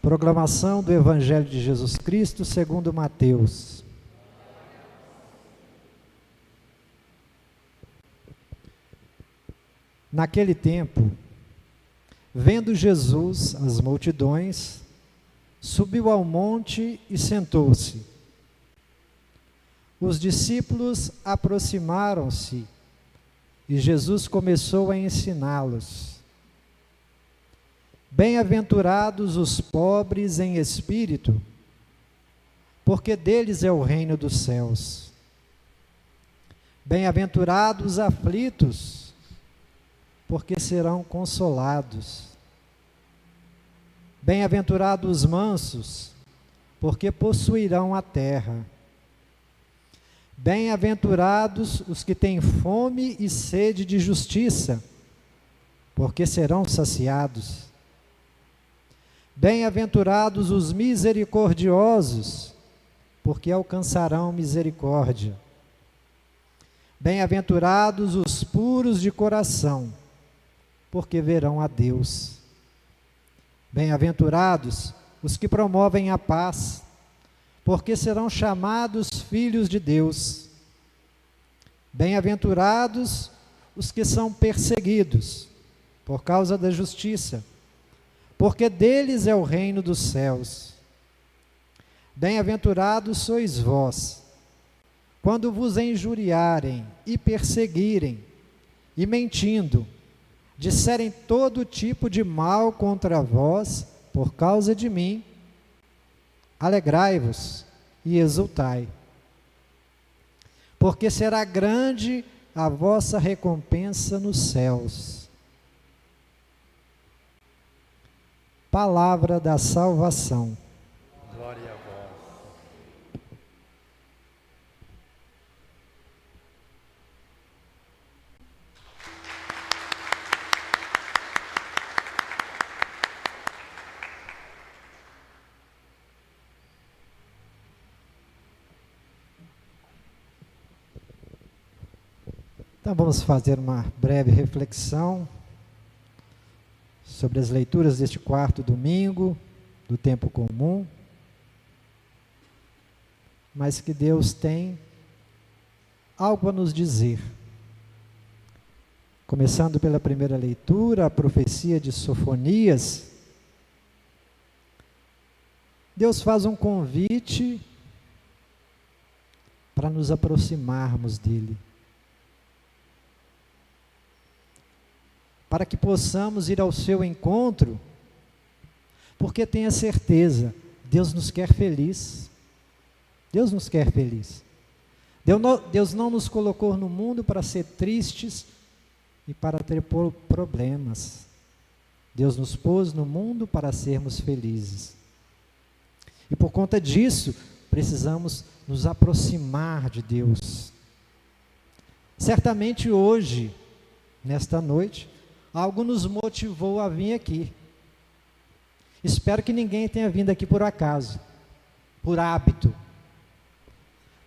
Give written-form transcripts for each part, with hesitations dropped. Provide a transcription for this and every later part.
Proclamação do Evangelho de Jesus Cristo segundo Mateus. Naquele tempo, vendo Jesus as multidões, subiu ao monte e sentou-se. Os discípulos aproximaram-se e Jesus começou a ensiná-los. Bem-aventurados os pobres em espírito, porque deles é o reino dos céus. Bem-aventurados os aflitos, porque serão consolados. Bem-aventurados os mansos, porque possuirão a terra. Bem-aventurados os que têm fome e sede de justiça, porque serão saciados. Bem-aventurados os misericordiosos, porque alcançarão misericórdia. Bem-aventurados os puros de coração, porque verão a Deus. Bem-aventurados os que promovem a paz, porque serão chamados filhos de Deus. Bem-aventurados os que são perseguidos por causa da justiça, porque deles é o reino dos céus. Bem-aventurados sois vós, quando vos injuriarem e perseguirem, e mentindo, disserem todo tipo de mal contra vós, por causa de mim. Alegrai-vos e exultai, porque será grande a vossa recompensa nos céus. Palavra da salvação. Glória a vós. Então vamos fazer uma breve reflexão sobre as leituras deste quarto domingo do tempo comum, mas que Deus tem algo a nos dizer. Começando pela primeira leitura, a profecia de Sofonias, Deus faz um convite para nos aproximarmos dele, para que possamos ir ao seu encontro, porque tenha certeza, Deus nos quer feliz. Deus nos quer feliz. Deus não nos colocou no mundo para ser tristes e para ter problemas. Deus nos pôs no mundo para sermos felizes. E por conta disso, precisamos nos aproximar de Deus. Certamente hoje, nesta noite, algo nos motivou a vir aqui. Espero que ninguém tenha vindo aqui por acaso, por hábito,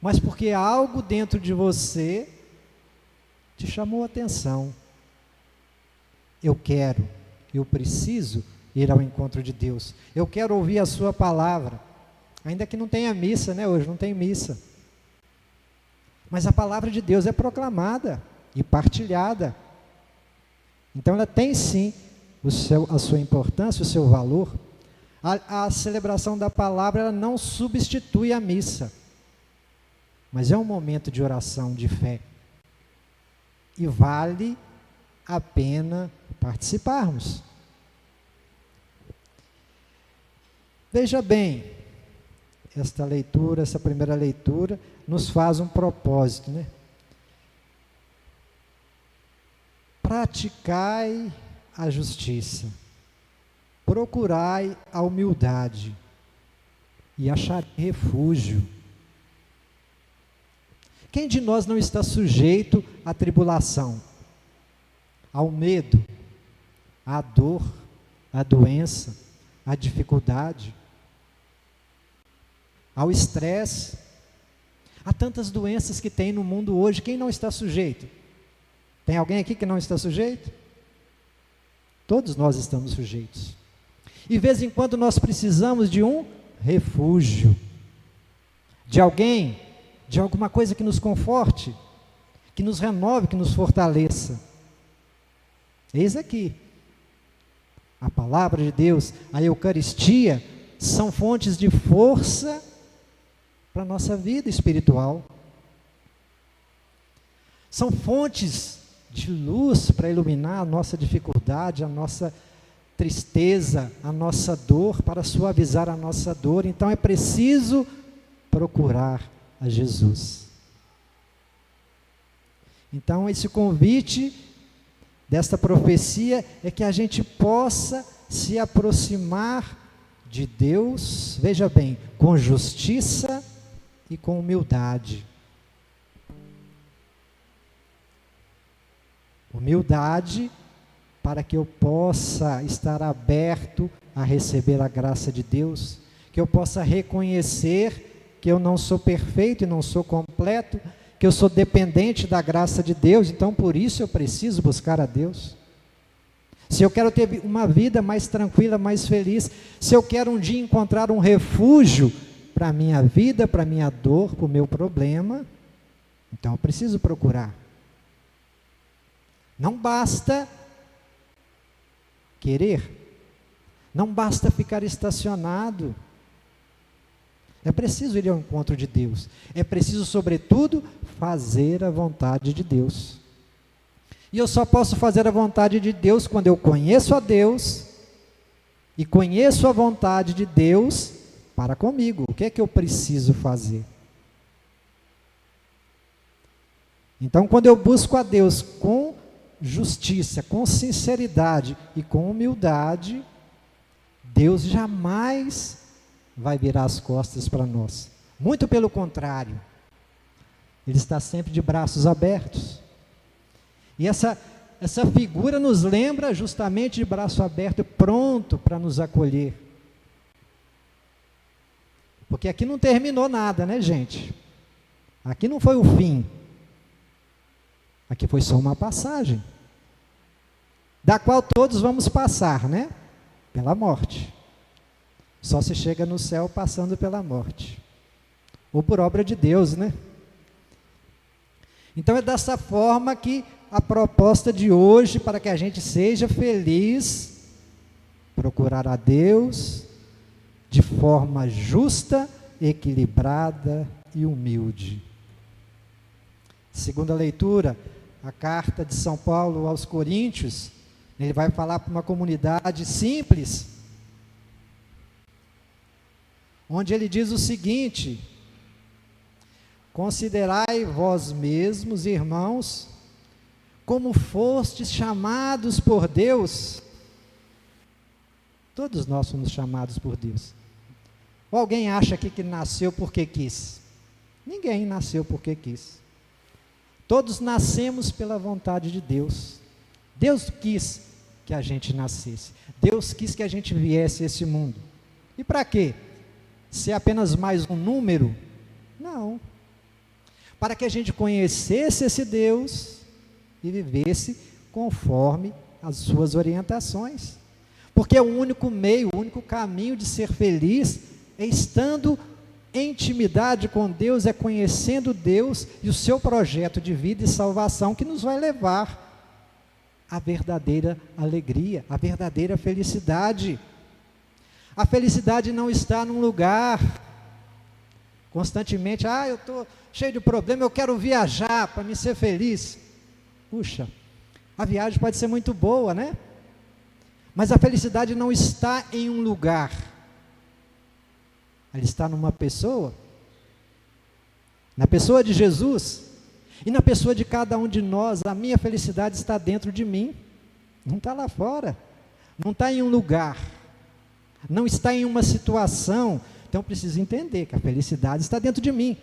mas porque algo dentro de você te chamou a atenção. Eu preciso ir ao encontro de Deus. Eu quero ouvir a sua palavra, ainda que não tenha missa, né? Hoje não tem missa. Mas a palavra de Deus é proclamada e partilhada. Então ela tem sim a sua importância, o seu valor. A celebração da palavra ela não substitui a missa, mas é um momento de oração, de fé. E vale a pena participarmos. Veja bem, essa primeira leitura, nos faz um propósito, né? Praticai a justiça, procurai a humildade e acharei refúgio. Quem de nós não está sujeito à tribulação, ao medo, à dor, à doença, à dificuldade, ao estresse? Há tantas doenças que tem no mundo hoje, quem não está sujeito? Tem alguém aqui que não está sujeito? Todos nós estamos sujeitos. E de vez em quando nós precisamos de um refúgio, de alguém, de alguma coisa que nos conforte, que nos renove, que nos fortaleça. Eis aqui, a palavra de Deus, a Eucaristia, são fontes de força para a nossa vida espiritual. São fontes de luz para iluminar a nossa dificuldade, a nossa tristeza, a nossa dor, para suavizar a nossa dor. Então é preciso procurar a Jesus. Então esse convite desta profecia é que a gente possa se aproximar de Deus, veja bem, com justiça e com humildade. Humildade para que eu possa estar aberto a receber a graça de Deus, que eu possa reconhecer que eu não sou perfeito e não sou completo, que eu sou dependente da graça de Deus, então por isso eu preciso buscar a Deus. Se eu quero ter uma vida mais tranquila, mais feliz, se eu quero um dia encontrar um refúgio para a minha vida, para a minha dor, para o meu problema, então eu preciso procurar. Não basta querer, não basta ficar estacionado. É preciso ir ao encontro de Deus. É preciso, sobretudo, fazer a vontade de Deus. E eu só posso fazer a vontade de Deus quando eu conheço a Deus e conheço a vontade de Deus para comigo. O que é que eu preciso fazer? Então, quando eu busco a Deus com justiça, com sinceridade e com humildade, Deus jamais vai virar as costas para nós. Muito pelo contrário, Ele está sempre de braços abertos. E essa figura nos lembra justamente de braço aberto, pronto para nos acolher. Porque aqui não terminou nada, né, gente? Aqui não foi o fim. Aqui foi só uma passagem, da qual todos vamos passar, né? Pela morte. Só se chega no céu passando pela morte. Ou por obra de Deus, né? Então é dessa forma que a proposta de hoje, para que a gente seja feliz, procurar a Deus de forma justa, equilibrada e humilde. Segunda leitura, a carta de São Paulo aos Coríntios, ele vai falar para uma comunidade simples, onde ele diz o seguinte: considerai vós mesmos, irmãos, como fostes chamados por Deus. Todos nós somos chamados por Deus. Ou alguém acha aqui que nasceu porque quis? Ninguém nasceu porque quis. Todos nascemos pela vontade de Deus. Deus quis que a gente nascesse. Deus quis que a gente viesse a esse mundo. E para quê? Ser apenas mais um número? Não. Para que a gente conhecesse esse Deus e vivesse conforme as suas orientações. Porque o único meio, o único caminho de ser feliz é estando em intimidade com Deus, é conhecendo Deus e o seu projeto de vida e salvação que nos vai levar à verdadeira alegria, à verdadeira felicidade. A felicidade não está num lugar constantemente, eu estou cheio de problema, eu quero viajar para me ser feliz. Puxa, a viagem pode ser muito boa, né? Mas a felicidade não está em um lugar, ela está numa pessoa, na pessoa de Jesus, e na pessoa de cada um de nós. A minha felicidade está dentro de mim, não está lá fora, não está em um lugar, não está em uma situação. Então eu preciso entender que a felicidade está dentro de mim.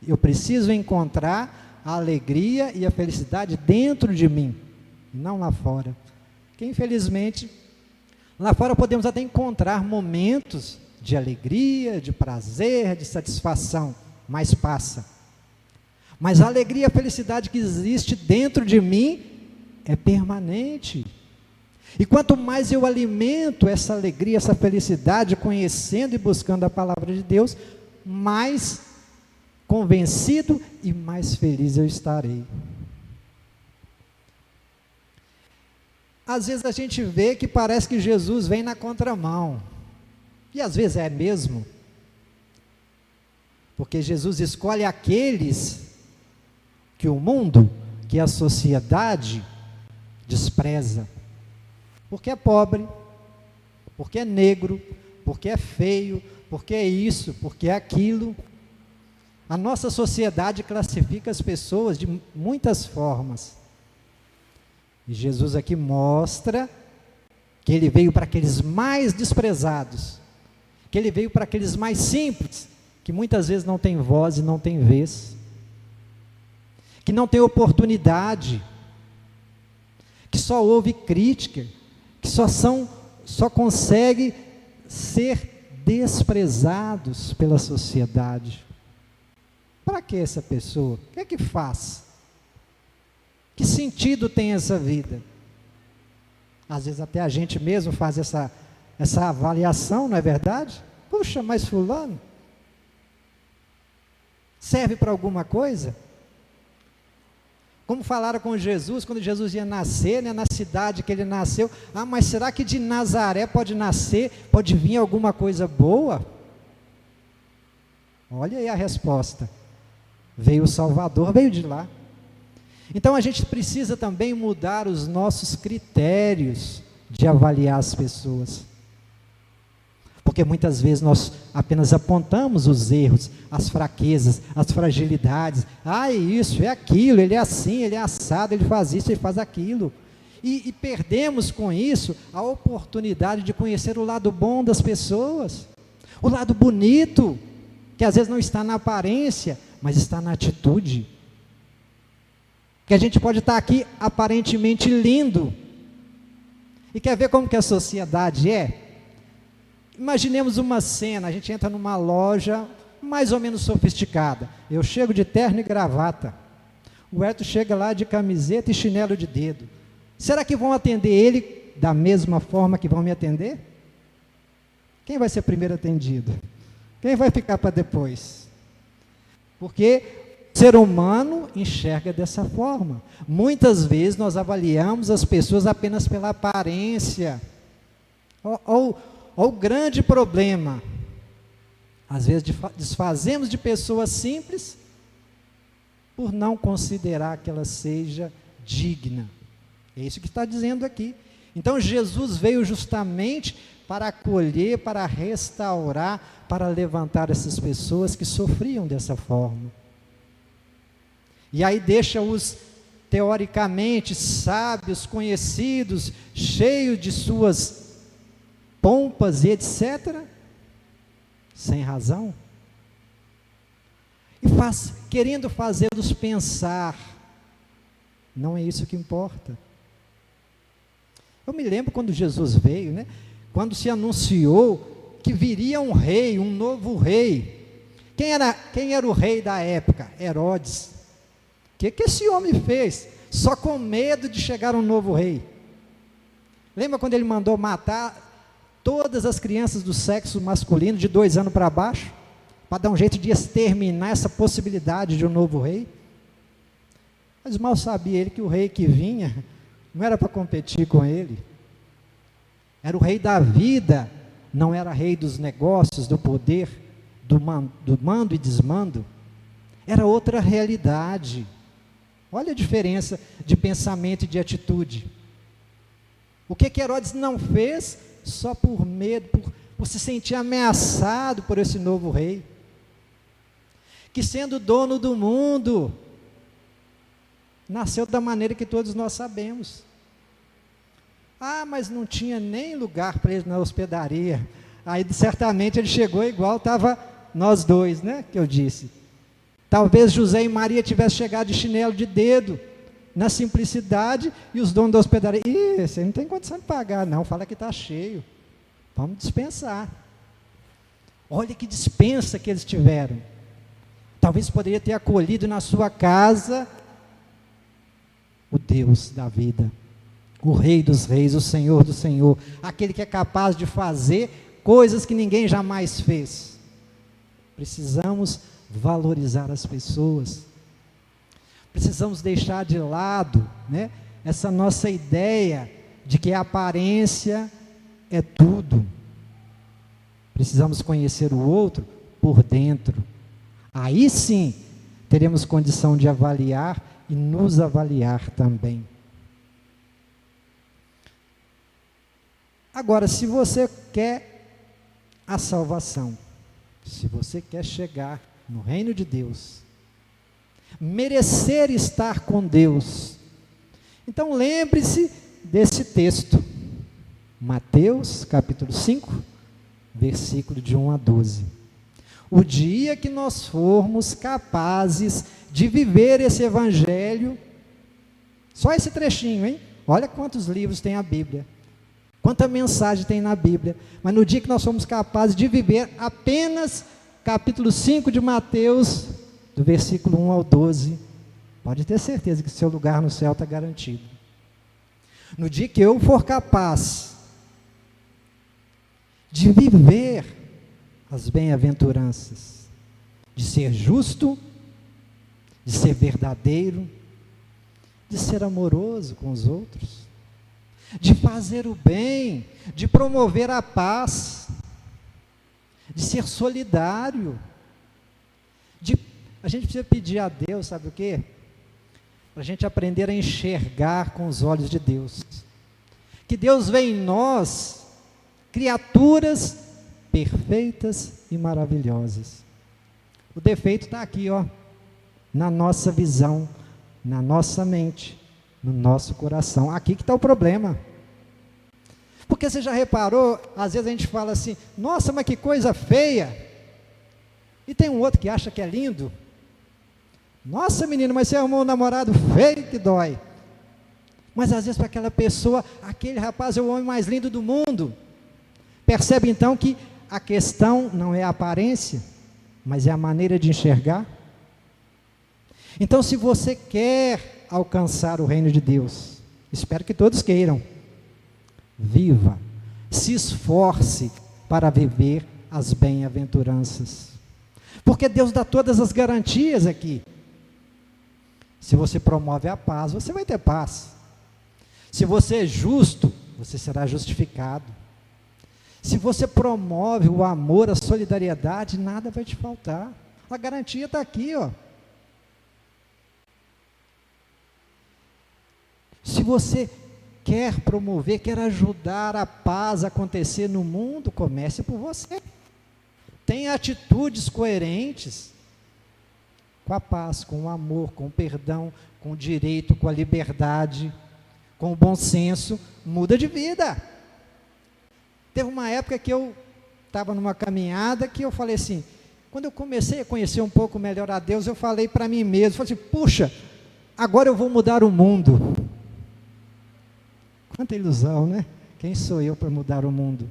Eu preciso encontrar a alegria e a felicidade dentro de mim, não lá fora. Que infelizmente, lá fora podemos até encontrar momentos de alegria, de prazer, de satisfação, mas passa. Mas a alegria e a felicidade que existe dentro de mim é permanente. E quanto mais eu alimento essa alegria, essa felicidade, conhecendo e buscando a palavra de Deus, mais convencido e mais feliz eu estarei. Às vezes a gente vê que parece que Jesus vem na contramão. E às vezes é mesmo. Porque Jesus escolhe aqueles que o mundo, que a sociedade despreza. Porque é pobre, porque é negro, porque é feio, porque é isso, porque é aquilo. A nossa sociedade classifica as pessoas de muitas formas. E Jesus aqui mostra que ele veio para aqueles mais desprezados, que ele veio para aqueles mais simples, que muitas vezes não tem voz e não tem vez, que não tem oportunidade, que só ouve crítica, que só consegue ser desprezados pela sociedade. Para que essa pessoa? O que é que faz? Que sentido tem essa vida? Às vezes até a gente mesmo faz essa avaliação, não é verdade? Puxa, mas fulano serve para alguma coisa? Como falaram com Jesus, quando Jesus ia nascer, né, na cidade que ele nasceu, mas será que de Nazaré pode nascer, pode vir alguma coisa boa? Olha aí a resposta, veio o Salvador, veio de lá. Então a gente precisa também mudar os nossos critérios de avaliar as pessoas. Porque muitas vezes nós apenas apontamos os erros, as fraquezas, as fragilidades. É isso, é aquilo, ele é assim, ele é assado, ele faz isso, ele faz aquilo. E perdemos com isso a oportunidade de conhecer o lado bom das pessoas. O lado bonito, que às vezes não está na aparência, mas está na atitude. Que a gente pode estar aqui aparentemente lindo. E quer ver como que a sociedade é? Imaginemos uma cena, a gente entra numa loja mais ou menos sofisticada. Eu chego de terno e gravata. O Herto chega lá de camiseta e chinelo de dedo. Será que vão atender ele da mesma forma que vão me atender? Quem vai ser primeiro atendido? Quem vai ficar para depois? Porque o ser humano enxerga dessa forma. Muitas vezes nós avaliamos as pessoas apenas pela aparência. Olha o grande problema. Às vezes desfazemos de pessoas simples por não considerar que ela seja digna. É isso que está dizendo aqui. Então Jesus veio justamente para acolher, para restaurar, para levantar essas pessoas que sofriam dessa forma. E aí deixa os teoricamente sábios, conhecidos, cheios de suas pompas e etc., sem razão, e querendo fazê-los pensar. Não é isso que importa. Eu me lembro quando Jesus veio, né? Quando se anunciou que viria um rei, um novo rei. Quem era o rei da época? Herodes. O que esse homem fez? Só com medo de chegar um novo rei. Lembra quando ele mandou matar todas as crianças do sexo masculino de 2 anos para baixo, para dar um jeito de exterminar essa possibilidade de um novo rei? Mas mal sabia ele que o rei que vinha não era para competir com ele, era o rei da vida, não era rei dos negócios, do poder, do mando e desmando, era outra realidade. Olha a diferença de pensamento e de atitude. O que Herodes não fez só por medo, por se sentir ameaçado por esse novo rei, que sendo dono do mundo, nasceu da maneira que todos nós sabemos. Mas não tinha nem lugar para ele na hospedaria. Aí certamente ele chegou igual estava nós dois, né, que eu disse. Talvez José e Maria tivessem chegado de chinelo de dedo, na simplicidade, e os donos da hospedaria, você não tem condição de pagar não, fala que está cheio, vamos dispensar. Olha que dispensa que eles tiveram. Talvez poderia ter acolhido na sua casa o Deus da vida, o Rei dos Reis, o Senhor do Senhor, aquele que é capaz de fazer coisas que ninguém jamais fez. Precisamos valorizar as pessoas. Precisamos deixar de lado, né, essa nossa ideia de que a aparência é tudo. Precisamos conhecer o outro por dentro. Aí sim, teremos condição de avaliar e nos avaliar também. Agora, se você quer a salvação, se você quer chegar no reino de Deus, merecer estar com Deus, então lembre-se desse texto, Mateus capítulo 5, versículo de 1 a 12. O dia que nós formos capazes de viver esse evangelho, só esse trechinho, hein? Olha quantos livros tem a Bíblia, quanta mensagem tem na Bíblia, mas no dia que nós somos capazes de viver apenas capítulo 5 de Mateus, do versículo 1 ao 12, pode ter certeza que seu lugar no céu está garantido. No dia que eu for capaz de viver as bem-aventuranças, de ser justo, de ser verdadeiro, de ser amoroso com os outros, de fazer o bem, de promover a paz, de ser solidário, a gente precisa pedir a Deus, sabe o quê? Para a gente aprender a enxergar com os olhos de Deus, que Deus vê em nós criaturas perfeitas e maravilhosas. O defeito está aqui, ó, na nossa visão, na nossa mente, no nosso coração. Aqui que está o problema. Porque você já reparou, às vezes a gente fala assim, nossa, mas que coisa feia. E tem um outro que acha que é lindo. Nossa, menino, mas você arrumou um namorado feio que dói. Mas às vezes para aquela pessoa, aquele rapaz é o homem mais lindo do mundo. Percebe então que a questão não é a aparência, mas é a maneira de enxergar. Então, se você quer alcançar o reino de Deus, espero que todos queiram, viva, se esforce para viver as bem-aventuranças, porque Deus dá todas as garantias aqui. Se você promove a paz, você vai ter paz. Se você é justo, você será justificado. Se você promove o amor, a solidariedade, nada vai te faltar. A garantia está aqui, ó. Se você quer promover, quer ajudar a paz a acontecer no mundo, comece por você. Tenha atitudes coerentes com a paz, com o amor, com o perdão, com o direito, com a liberdade, com o bom senso. Muda de vida. Teve uma época que eu estava numa caminhada que eu falei assim, quando eu comecei a conhecer um pouco melhor a Deus, eu falei para mim mesmo, falei assim, puxa, agora eu vou mudar o mundo. Quanta ilusão, né? Quem sou eu para mudar o mundo?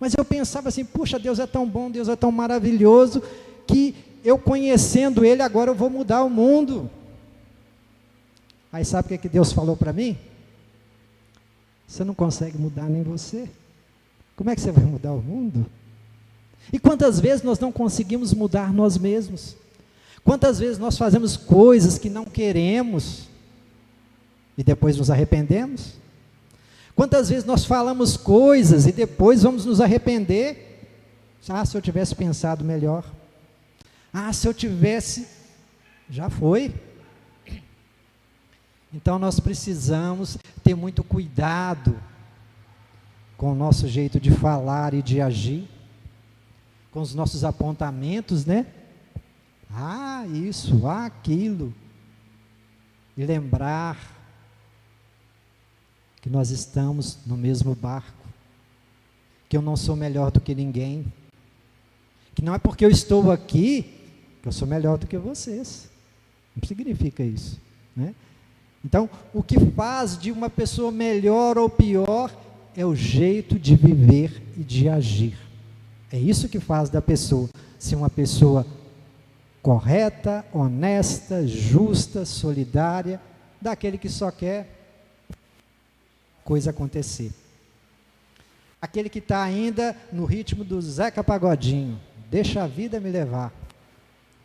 Mas eu pensava assim, puxa, Deus é tão bom, Deus é tão maravilhoso, que eu conhecendo Ele, agora eu vou mudar o mundo. Aí sabe o que Deus falou para mim? Você não consegue mudar nem você. Como é que você vai mudar o mundo? E quantas vezes nós não conseguimos mudar nós mesmos? Quantas vezes nós fazemos coisas que não queremos e depois nos arrependemos? Quantas vezes nós falamos coisas e depois vamos nos arrepender? Ah, se eu tivesse pensado melhor. Ah, se eu tivesse... Já foi. Então nós precisamos ter muito cuidado com o nosso jeito de falar e de agir, com os nossos apontamentos, né? Ah, isso, ah, aquilo. E lembrar que nós estamos no mesmo barco, que eu não sou melhor do que ninguém, que não é porque eu estou aqui que eu sou melhor do que vocês. Não significa isso, né? Então, o que faz de uma pessoa melhor ou pior é o jeito de viver e de agir. É isso que faz da pessoa ser uma pessoa correta, honesta, justa, solidária, daquele que só quer coisa acontecer. Aquele que está ainda no ritmo do Zeca Pagodinho, deixa a vida me levar.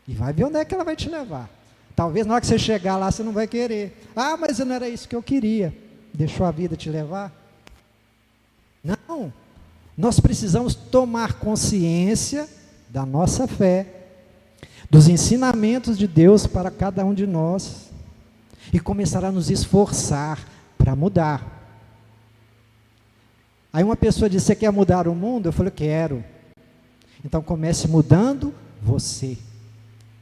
E vai ver onde é que ela vai te levar. Talvez na hora que você chegar lá, você não vai querer. Ah, mas não era isso que eu queria. Deixou a vida te levar? Não. Nós precisamos tomar consciência da nossa fé, dos ensinamentos de Deus para cada um de nós, e começar a nos esforçar para mudar. Aí uma pessoa disse, você quer mudar o mundo? Eu falei, quero. Então comece mudando você.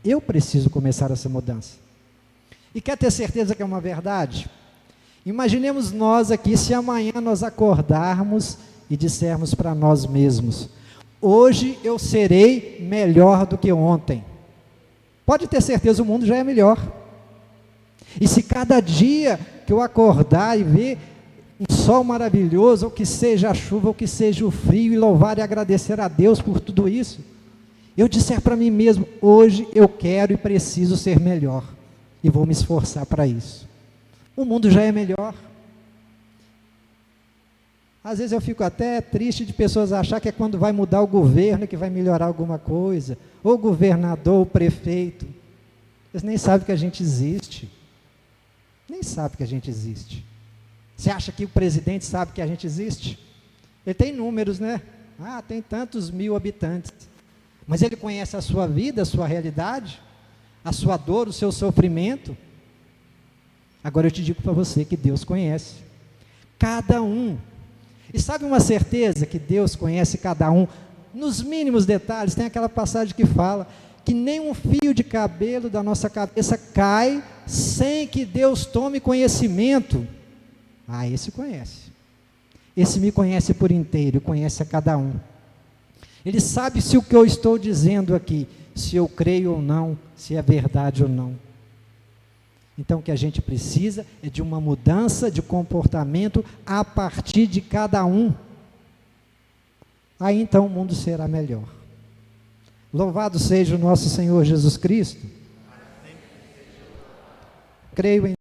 Eu preciso começar essa mudança. E quer ter certeza que é uma verdade? Imaginemos nós aqui, se amanhã nós acordarmos e dissermos para nós mesmos, hoje eu serei melhor do que ontem. Pode ter certeza, o mundo já é melhor. E se cada dia que eu acordar e ver um sol maravilhoso, ou que seja a chuva, ou que seja o frio, e louvar e agradecer a Deus por tudo isso, eu disser para mim mesmo, hoje eu quero e preciso ser melhor, e vou me esforçar para isso. O mundo já é melhor. Às vezes eu fico até triste de pessoas achar que é quando vai mudar o governo que vai melhorar alguma coisa, ou o governador, ou o prefeito. Eles nem sabem que a gente existe. Nem sabem que a gente existe. Você acha que o presidente sabe que a gente existe? Ele tem números, né? Ah, tem tantos mil habitantes. Mas ele conhece a sua vida, a sua realidade, a sua dor, o seu sofrimento. Agora eu te digo para você que Deus conhece cada um. E sabe uma certeza que Deus conhece cada um? Nos mínimos detalhes, tem aquela passagem que fala que nem um fio de cabelo da nossa cabeça cai sem que Deus tome conhecimento. Ah, esse conhece. Esse me conhece por inteiro, conhece a cada um. Ele sabe se o que eu estou dizendo aqui, se eu creio ou não, se é verdade ou não. Então o que a gente precisa é de uma mudança de comportamento a partir de cada um. Aí então o mundo será melhor. Louvado seja o nosso Senhor Jesus Cristo. Creio em